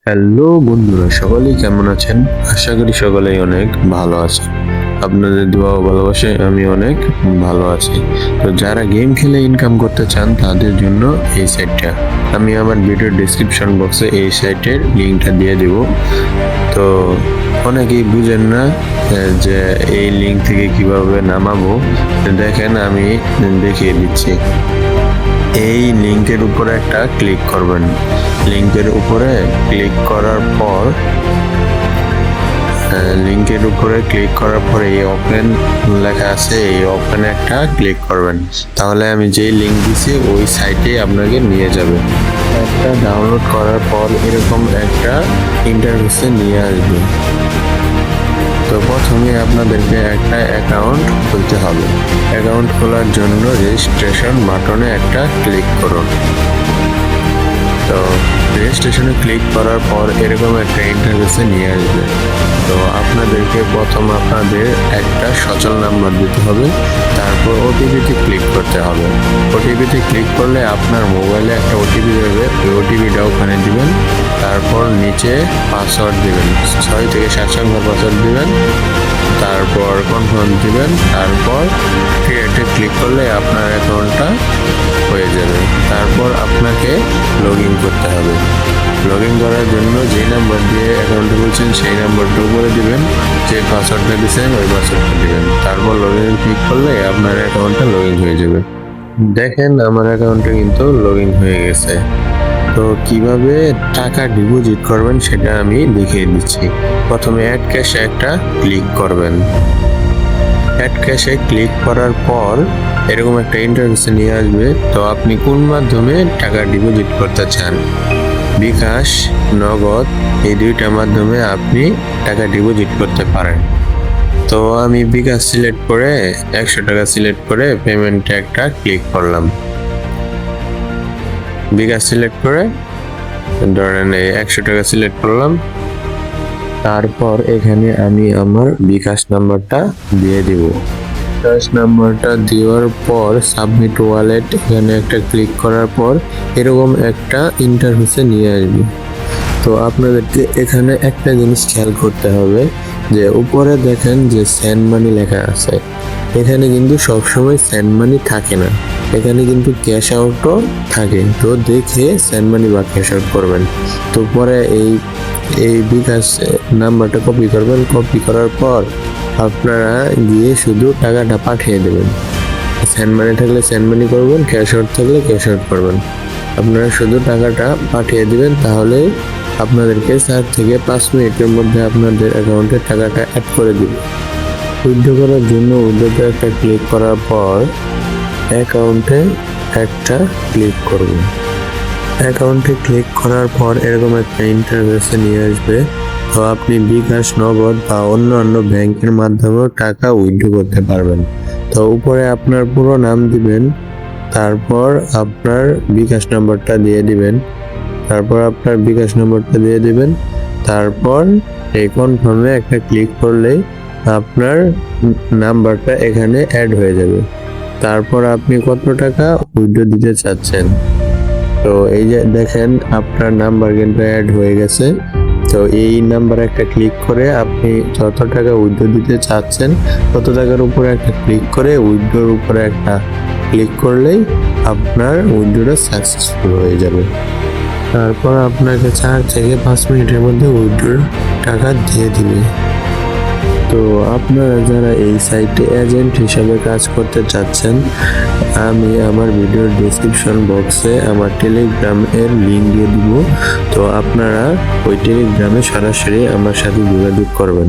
Hello বন্ধুরা, সকলেই কেমন আছেন? আশা করি সকলেই অনেক ভালো আছেন। আপনাদের দোয়া ও ভালোবাসায় আমি অনেক ভালো আছি। তো যারা গেম খেলে ইনকাম করতে চান তাদের জন্য এই সাইটটা, আমি আমার ভিডিও ডেসক্রিপশন বক্সে এই সাইটের লিঙ্কটা দিয়ে দেব। তো অনেকেই বুঝেন না যে এই লিঙ্ক থেকে কিভাবে নামাবো। দেখেন, আমি দেখিয়ে দিচ্ছি। এই লিঙ্কের উপরে একটা ক্লিক করবেন। লিঙ্কের উপরে ক্লিক করার পর এই ওপেন লেখা আছে, এই ওপেনে একটা ক্লিক করবেন। তাহলে আমি যেই লিঙ্ক দিছি ওই সাইটে আপনাকে নিয়ে যাবে। একটা ডাউনলোড করার পর এরকম একটা ইন্টারফেসে নিয়ে আসবে। তো প্রথমে আপনাদেরকে একটা অ্যাকাউন্ট খুলতে হবে। অ্যাকাউন্ট খোলার জন্য রেজিস্ট্রেশন বাটনে একটা ক্লিক করুন। তো রেজিস্ট্রেশনে ক্লিক করার পর এরকম একটা ইন্টারফেসে নিয়ে আসবে। তো আপনাদেরকে প্রথম আপনাদের একটা সচল নাম্বার দিতে হবে, তারপর ওটিপিতে ক্লিক করতে হবে। ওটিপিতে ক্লিক করলে আপনার মোবাইলে একটা ওটিপি দেবে, ওই ওটিপিটা ওখানে দিবেন। তারপর নিচে পাসওয়ার্ড দিবেন, 6 থেকে 7 সংখ্যার পাসওয়ার্ড দিবেন। তারপর কনফার্ম দিবেন। তারপর ক্রিয়েটে ক্লিক করলে আপনার অ্যাকাউন্টটা হয়ে যাবে। তারপর আপনাকে লগ ইন করতে হবে। লগ ইন করার জন্য যে নাম্বার দিয়ে অ্যাকাউন্টে বলছেন সেই নাম্বারটা উপরে দিবেন, যে পাসওয়ার্ডটা দিচ্ছেন ওই পাসওয়ার্ডটা দিবেন। তারপর লগ ইন ক্লিক করলে আপনার অ্যাকাউন্টটা লগ ইন হয়ে যাবে। দেখেন, আমার অ্যাকাউন্টে কিন্তু লগ ইন হয়ে গেছে। তো কিভাবে টাকা ডিপোজিট করবেন সেটা আমি দেখিয়ে দিচ্ছি। প্রথমে অ্যাড ক্যাশে একটা ক্লিক করবেন। অ্যাড ক্যাশে ক্লিক করার পর এরকম একটা ইন্টারফেসে নিয়ে আসবে। তো আপনি কোন মাধ্যমে টাকা ডিপোজিট করতে চান, বিকাশ, নগদ, এই দুইটা মাধ্যমে আপনি টাকা ডিপোজিট করতে পারেন। তো আমি বিকাশ সিলেক্ট করে 100 টাকা সিলেক্ট করে পেমেন্টে একটা ক্লিক করলাম। বিকাশ সিলেক্ট করে ধরেন 100 টাকা সিলেক্ট করলাম। তারপর এখানে আমি আমার বিকাশ নাম্বারটা দিয়ে দিব। বিকাশ নাম্বারটা দেওয়ার পর সাবমিট ওয়ালেট, এখানে একটা ক্লিক করার পর এরকম একটা ইন্টারফেসে নিয়ে আসবে। তো আপনাদেরকে এখানে একটা জিনিস খেয়াল করতে হবে, যে উপরে দেখেন যে সেন্ড মানি লেখা আছে, এখানে কিন্তু সবসময় সেন্ড মানি থাকে না, এখানে কিন্তু ক্যাশ আউটও থাকে। তো দেখে সেন্ড মানি বা ক্যাশ আউট করবেন। তো পরে এই বিকাশ নাম্বারটা কপি করবেন। কপি করার পর আপনারা গিয়ে শুধু টাকাটা পাঠিয়ে দেবেন। সেন্ড মানি থাকলে সেন্ড মানি করবেন, ক্যাশ আউট থাকলে ক্যাশ আউট করবেন। আপনারা শুধু টাকাটা পাঠিয়ে দিবেন, তাহলে আপনাদেরকে 4 থেকে 5 মিনিটের মধ্যে আপনাদের অ্যাকাউন্টে টাকাটা অ্যাড করে দিবে। উইথড্র করার জন্য উইথড্রোতে একটা ক্লিক করার পর অ্যাকাউন্টে একটা ক্লিক করবেন। অ্যাকাউন্টে ক্লিক করার পর এরকম একটা ইন্টারফেসে নিয়ে আসবে। তো আপনি বিকাশ, নগদ বা অন্য ব্যাংকের মাধ্যমেও টাকা উইথড্র করতে পারবেন। তো উপরে আপনার পুরো নাম দিবেন, তারপর আপনার বিকাশ নাম্বারটা দিয়ে দিবেন। তারপর এই কনফার্মে একটা ক্লিক করলেই আপনার নাম্বারটা এখানে অ্যাড হয়ে যাবে। তারপর আপনি কত টাকা উইথড্র দিতে চাচ্ছেন, তো এই যে দেখেন আপনার নাম্বার কিন্তু অ্যাড হয়ে গেছে। তো এই নাম্বারে একটা ক্লিক করে আপনি যত টাকা উইথড্র দিতে চাচ্ছেন তত টাকার উপরে একটা ক্লিক করে উইথড্রোর উপরে একটা ক্লিক করলেই আপনার উইথড্রোটা সাকসেসফুল হয়ে যাবে। তারপর আপনাকে 4 থেকে 5 মিনিটের মধ্যে উইথড্রোর টাকা দিয়ে দিবে। তো আপনারা যারা এই সাইটে এজেন্ট হিসাবে কাজ করতে চাচ্ছেন, আমি আমার ভিডিওর ডেসক্রিপশন বক্সে আমার টেলিগ্রাম এর লিঙ্ক দিয়ে দিব। তো আপনারা ওই টেলিগ্রামে সরাসরি আমার সাথে যোগাযোগ করবেন।